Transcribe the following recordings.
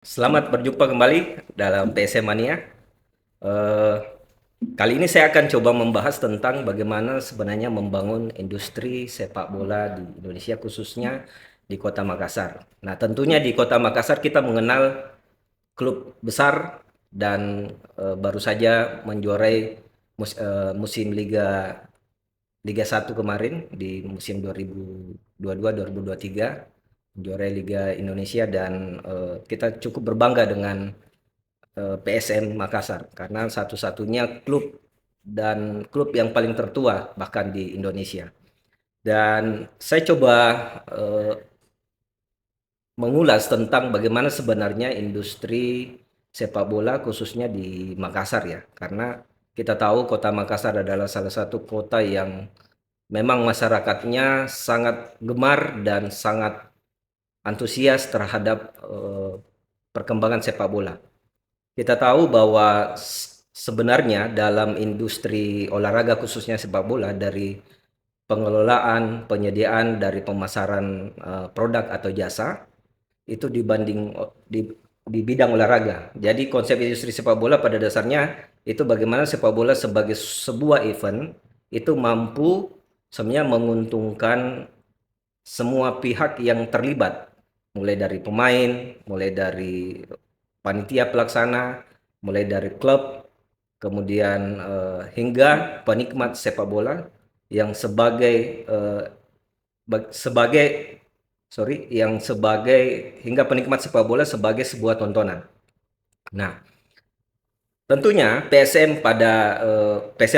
Selamat berjumpa kembali dalam PSM Mania. Eh, Kali ini saya akan coba membahas tentang bagaimana sebenarnya membangun industri sepak bola di Indonesia, khususnya di Kota Makassar. Nah, tentunya di Kota Makassar kita mengenal klub besar dan baru saja menjuarai musim Liga 1 kemarin di musim 2022-2023, menjuarai Liga Indonesia, dan kita cukup berbangga dengan PSM Makassar karena satu-satunya klub yang paling tertua bahkan di Indonesia. Dan saya coba eh, mengulas tentang bagaimana sebenarnya industri sepak bola khususnya di Makassar ya. Karena kita tahu Kota Makassar adalah salah satu kota yang memang masyarakatnya sangat gemar dan sangat antusias terhadap perkembangan sepak bola. Kita tahu bahwa sebenarnya dalam industri olahraga khususnya sepak bola, dari pengelolaan, penyediaan, dari pemasaran produk atau jasa itu dibanding di bidang olahraga. Jadi konsep industri sepak bola pada dasarnya itu bagaimana sepak bola sebagai sebuah event itu mampu sebenarnya menguntungkan semua pihak yang terlibat, mulai dari pemain, mulai dari panitia pelaksana, mulai dari klub, kemudian hingga penikmat sepak bola yang sebagai yang sebagai hingga penikmat sepak bola sebagai sebuah tontonan. Nah, tentunya PSM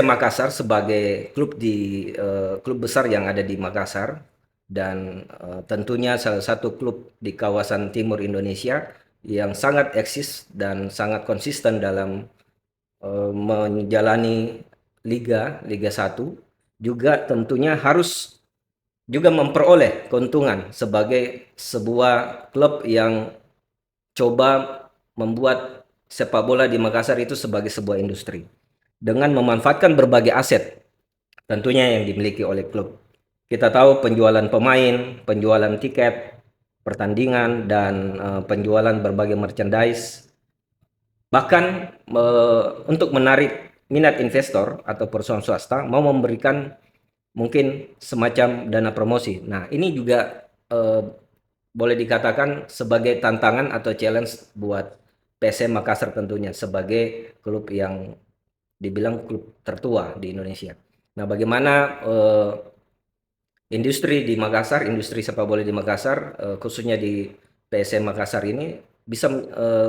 Makassar sebagai klub besar yang ada di Makassar, dan tentunya salah satu klub di kawasan timur Indonesia yang sangat eksis dan sangat konsisten dalam menjalani Liga 1, juga tentunya harus juga memperoleh keuntungan sebagai sebuah klub yang coba membuat sepak bola di Makassar itu sebagai sebuah industri dengan memanfaatkan berbagai aset tentunya yang dimiliki oleh klub. Kita tahu penjualan pemain, penjualan tiket pertandingan, dan penjualan berbagai merchandise. Bahkan untuk menarik minat investor atau perusahaan swasta mau memberikan mungkin semacam dana promosi. Nah, ini juga boleh dikatakan sebagai tantangan atau challenge buat PSM Makassar tentunya sebagai klub yang dibilang klub tertua di Indonesia. Nah, bagaimana industri sepak bola di Makassar, khususnya di PSM Makassar ini bisa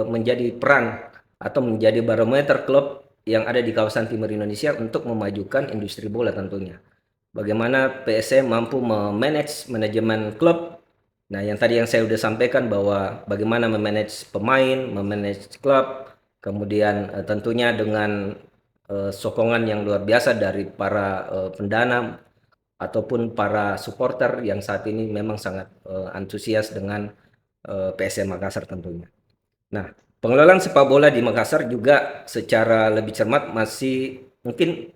menjadi peran atau menjadi barometer klub yang ada di kawasan timur Indonesia untuk memajukan industri bola tentunya. Bagaimana PSM mampu memanage manajemen klub. Nah, yang tadi yang saya sudah sampaikan bahwa bagaimana memanage pemain, memanage klub, kemudian tentunya dengan sokongan yang luar biasa dari para pendana ataupun para supporter yang saat ini memang sangat antusias dengan PSM Makassar tentunya. Nah, pengelolaan sepak bola di Makassar juga secara lebih cermat masih mungkin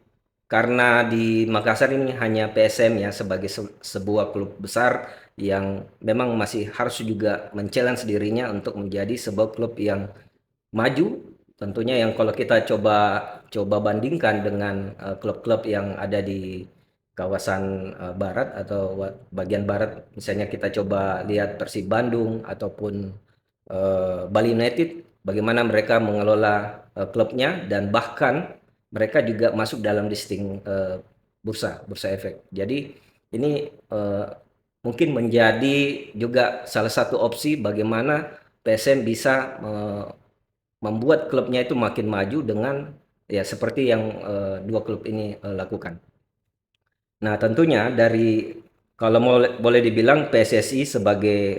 karena di Makassar ini hanya PSM ya sebagai sebuah klub besar yang memang masih harus juga men-challenge dirinya untuk menjadi sebuah klub yang maju tentunya, yang kalau kita coba coba bandingkan dengan klub-klub yang ada di kawasan barat atau bagian barat, misalnya kita coba lihat Persib Bandung ataupun Bali United, bagaimana mereka mengelola klubnya, dan bahkan mereka juga masuk dalam listing bursa efek. Jadi ini mungkin menjadi juga salah satu opsi bagaimana PSM bisa membuat klubnya itu makin maju dengan ya seperti yang dua klub ini lakukan. Nah, tentunya dari kalau boleh dibilang PSSI sebagai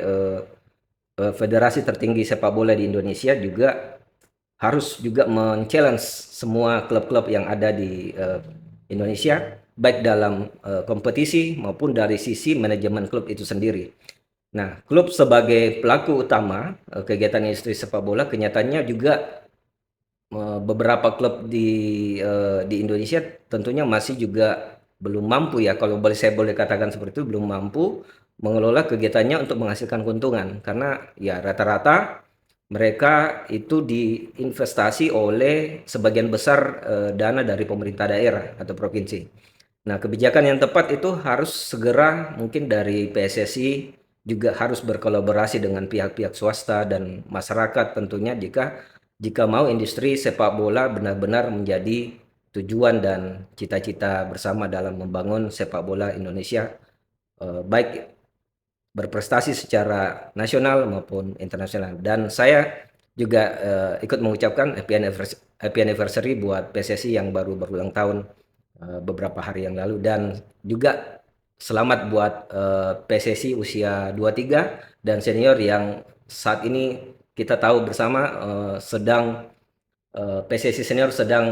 federasi tertinggi sepak bola di Indonesia juga harus juga men-challenge semua klub-klub yang ada di Indonesia, baik dalam kompetisi maupun dari sisi manajemen klub itu sendiri. Nah, klub sebagai pelaku utama kegiatan industri sepak bola, kenyataannya juga beberapa klub di Indonesia tentunya masih juga belum mampu ya, kalau saya boleh katakan seperti itu, belum mampu mengelola kegiatannya untuk menghasilkan keuntungan, karena ya rata-rata mereka itu diinvestasi oleh sebagian besar dana dari pemerintah daerah atau provinsi. Nah, kebijakan yang tepat itu harus segera mungkin dari PSSI juga harus berkolaborasi dengan pihak-pihak swasta dan masyarakat tentunya jika mau industri sepak bola benar-benar menjadi tujuan dan cita-cita bersama dalam membangun sepak bola Indonesia baik berprestasi secara nasional maupun internasional. Dan saya juga ikut mengucapkan happy anniversary buat PSSI yang baru berulang tahun beberapa hari yang lalu, dan juga selamat buat PSSI usia 23 dan senior yang saat ini kita tahu bersama PSSI senior sedang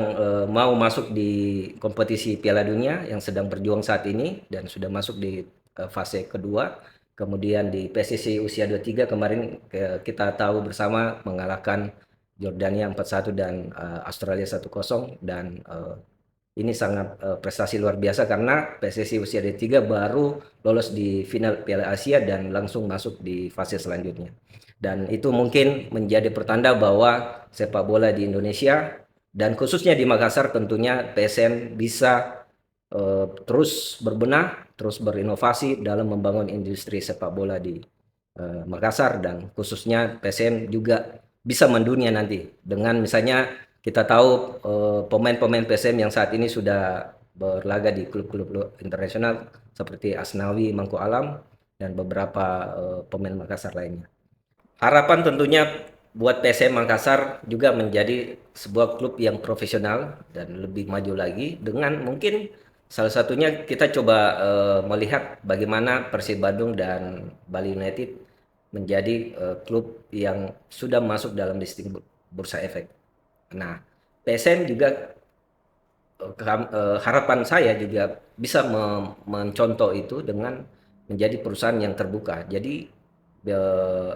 mau masuk di kompetisi Piala Dunia yang sedang berjuang saat ini dan sudah masuk di fase kedua. Kemudian di PSSI usia 23 kemarin kita tahu bersama mengalahkan Jordania 4-1 dan Australia 1-0, dan ini sangat prestasi luar biasa karena PSSI usia 23 baru lolos di final Piala Asia dan langsung masuk di fase selanjutnya. Dan itu mungkin menjadi pertanda bahwa sepak bola di Indonesia dan khususnya di Makassar tentunya PSM bisa terus berbenah, terus berinovasi dalam membangun industri sepak bola di Makassar, dan khususnya PSM juga bisa mendunia nanti dengan misalnya kita tahu pemain-pemain PSM yang saat ini sudah berlaga di klub-klub internasional seperti Asnawi, Mangku Alam, dan beberapa pemain Makassar lainnya. Harapan tentunya buat PSM Makassar juga menjadi sebuah klub yang profesional dan lebih maju lagi dengan mungkin salah satunya kita coba melihat bagaimana Persib Bandung dan Bali United menjadi klub yang sudah masuk dalam listing Bursa Efek. Nah, PSM juga harapan saya juga bisa mencontoh itu dengan menjadi perusahaan yang terbuka. Jadi eh,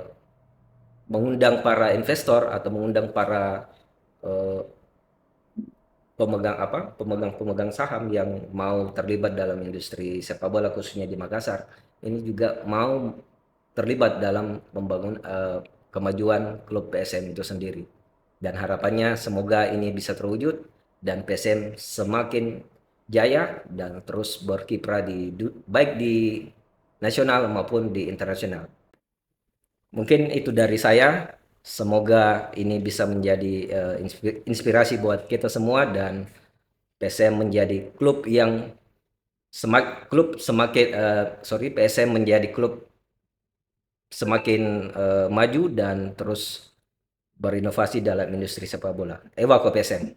mengundang para investor atau mengundang para eh, pemegang saham yang mau terlibat dalam industri sepak bola khususnya di Makassar. Ini juga mau terlibat dalam membangun kemajuan klub PSM itu sendiri. Dan harapannya semoga ini bisa terwujud dan PSM semakin jaya dan terus berkiprah baik di nasional maupun di internasional. Mungkin itu dari saya. Semoga ini bisa menjadi inspirasi buat kita semua dan PSM menjadi klub yang PSM menjadi klub semakin maju dan terus berinovasi dalam industri sepak bola. Ewa ke PSM.